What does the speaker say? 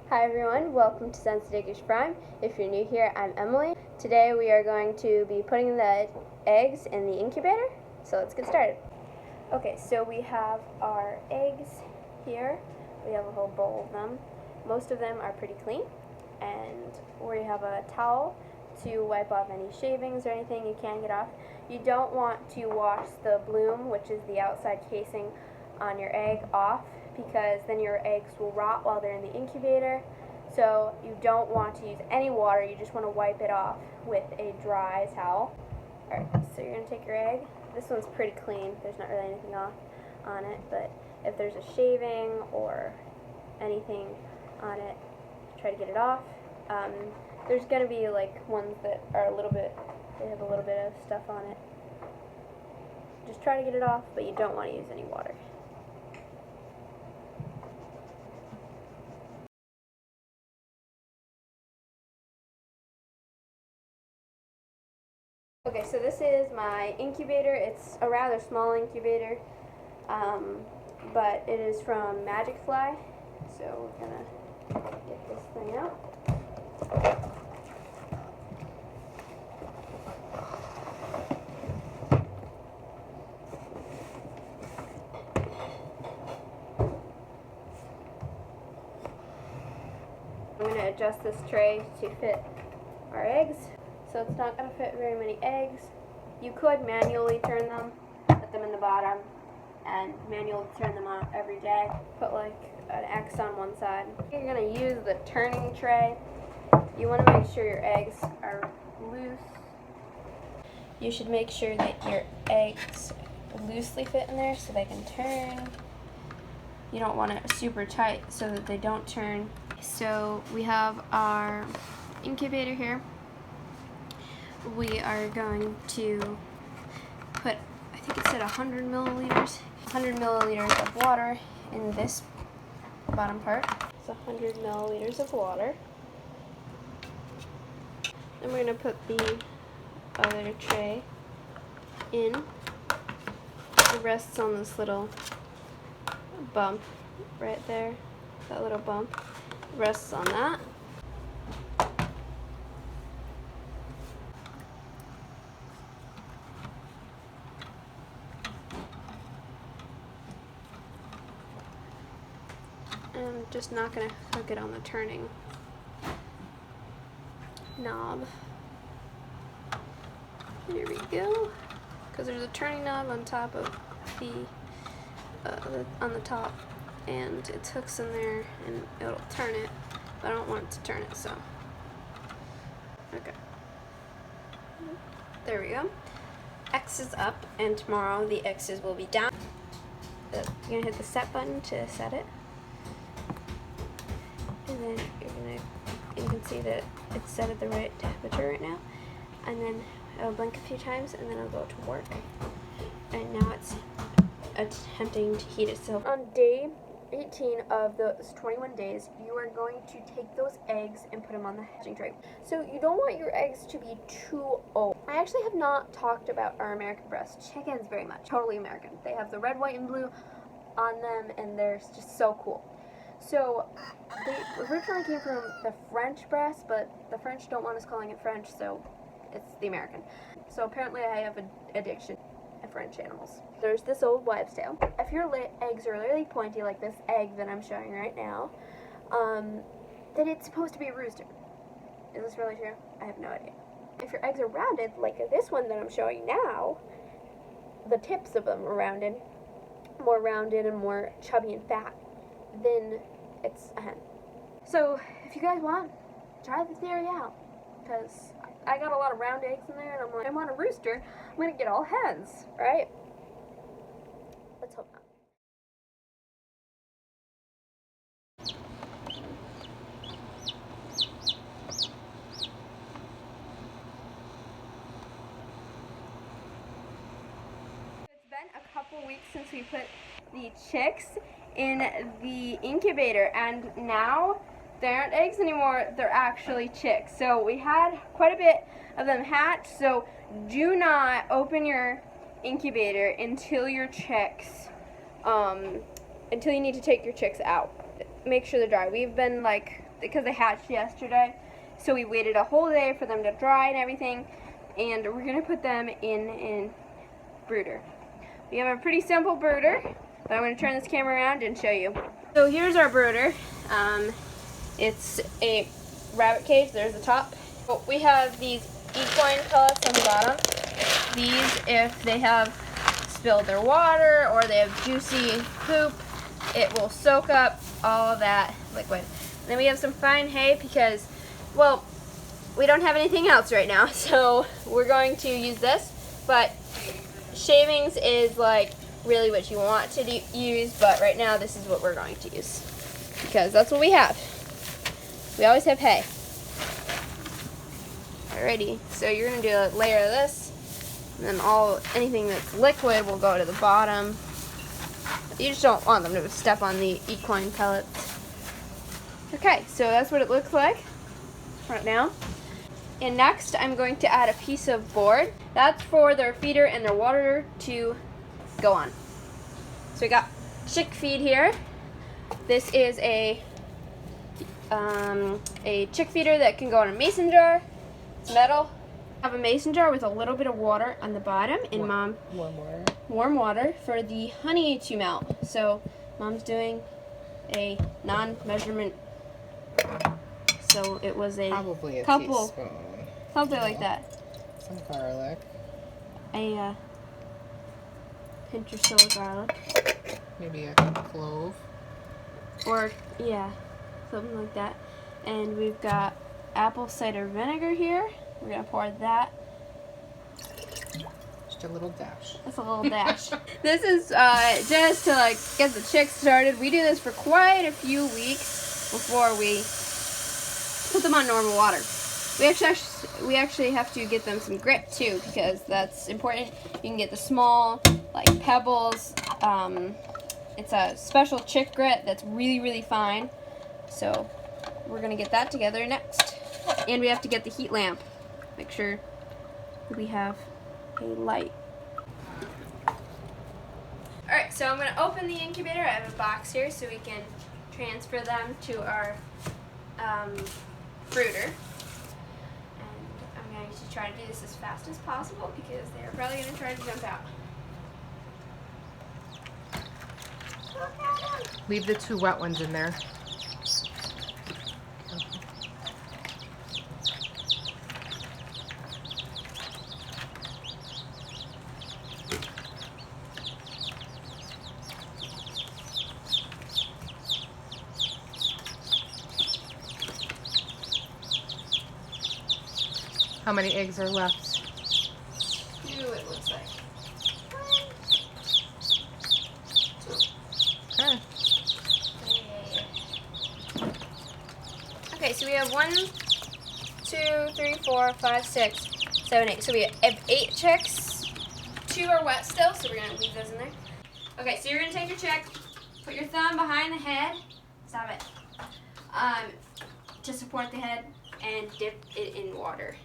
Hi everyone, welcome to Sensitive Prime. If you're new here, I'm Emily. Today we are going to be putting the eggs in the incubator, so let's get started. Okay, so we have our eggs here. We have a whole bowl of them. Most of them are pretty clean, and we have a towel to wipe off any shavings or anything you can get off. You don't want to wash the bloom, which is the outside casing on your egg, off, because then your eggs will rot while they're in the incubator. So you don't want to use any water, you just want to wipe it off with a dry towel. Alright, so you're going to take your egg. This one's pretty clean, there's not really anything off on it, but if there's a shaving or anything on it, try to get it off. There's going to be like ones that are they have a little bit of stuff on it. Just try to get it off, but you don't want to use any water. Okay, so this is my incubator. It's a rather small incubator, but it is from Magic Fly. So we're gonna get this thing out. I'm gonna adjust this tray to fit our eggs. So it's not going to fit very many eggs. You could manually turn them, put them in the bottom, and manually turn them on every day. Put like an X on one side. You're going to use the turning tray. You want to make sure your eggs are loose. You should make sure that your eggs loosely fit in there so they can turn. You don't want it super tight so that they don't turn. So we have our incubator here. We are going to put, I think it said 100 milliliters of water in this bottom part. It's 100 milliliters of water. Then we're going to put the other tray in. It rests on this little bump right there. That little bump rests on that. I'm just not going to hook it on the turning knob. Here we go. Because there's a turning knob on top of on the top, and it hooks in there and it'll turn it. But I don't want it to turn it, so. Okay. There we go. X is up, and tomorrow the X's will be down. You're going to hit the set button to set it. And then you can see that it's set at the right temperature right now. And then I'll blink a few times and then I'll go to work. And now it's attempting to heat itself. On day 18 of those 21 days, you are going to take those eggs and put them on the hatching tray. So you don't want your eggs to be too old. I actually have not talked about our American Bresse chickens very much. Totally American. They have the red, white, and blue on them, and they're just so cool. So they originally came from the French Bresse, but the French don't want us calling it French, so it's the American. So apparently I have an addiction to French animals. There's this old wives' tale. If your eggs are really pointy, like this egg that I'm showing right now, then it's supposed to be a rooster. Is this really true? I have no idea. If your eggs are rounded, like this one that I'm showing now, the tips of them are rounded, more rounded and more chubby and fat, then it's a hen. So if you guys want, try the theory out, because I got a lot of round eggs in there, and I'm like, I want a rooster, I'm gonna get all hens, right? Let's hope not. It's been a couple weeks since we put the chicks in the incubator, and now they aren't eggs anymore, they're actually chicks. So we had quite a bit of them hatch, so do not open your incubator until your chicks, until you need to take your chicks out. Make sure they're dry. We've been like because they hatched yesterday. So we waited a whole day for them to dry and everything, and we're gonna put them in a brooder. We have a pretty simple brooder, but I'm gonna turn this camera around and show you. So here's our brooder. It's a rabbit cage. There's the top. We have these equine pellets on the bottom. These, if they have spilled their water or they have juicy poop, it will soak up all of that liquid. And then we have some fine hay because, well, we don't have anything else right now, so we're going to use this. But shavings is like really what you want to use, but right now this is what we're going to use because that's what we have. We always have hay. Alrighty, so you're gonna do a layer of this, and then anything that's liquid will go to the bottom. You just don't want them to step on the equine pellets. Okay, so that's what it looks like right now. And next, I'm going to add a piece of board. That's for their feeder and their water to go on. So we got chick feed here. This is a chick feeder that can go in a mason jar. It's metal. I have a mason jar with a little bit of water on the bottom, and warm water for the honey to melt. So Mom's doing a non-measurement. So it was probably a couple, teaspoon. something like that. Some garlic. A pinch or so of garlic. Maybe a clove. Or, yeah, something like that. And we've got apple cider vinegar here. We're going to pour that. Just a little dash. That's a little dash. This is just to like get the chicks started. We do this for quite a few weeks before we put them on normal water. We actually have to get them some grit too because that's important. You can get the small like pebbles. It's a special chick grit that's really, really fine. So we're gonna get that together next. And we have to get the heat lamp. Make sure we have a light. Alright, so I'm gonna open the incubator. I have a box here so we can transfer them to our brooder. And I'm going to try to do this as fast as possible because they're probably gonna try to jump out. Leave the 2 wet ones in there. How many eggs are left? 2, it looks like. 2. Okay. Okay, so we have 1, 2, 3, 4, 5, 6, 7, 8. So we have 8 chicks. 2 are wet still, so we're gonna leave those in there. Okay, so you're gonna take your chick, put your thumb behind the head, stop it, to support the head, and dip it in water.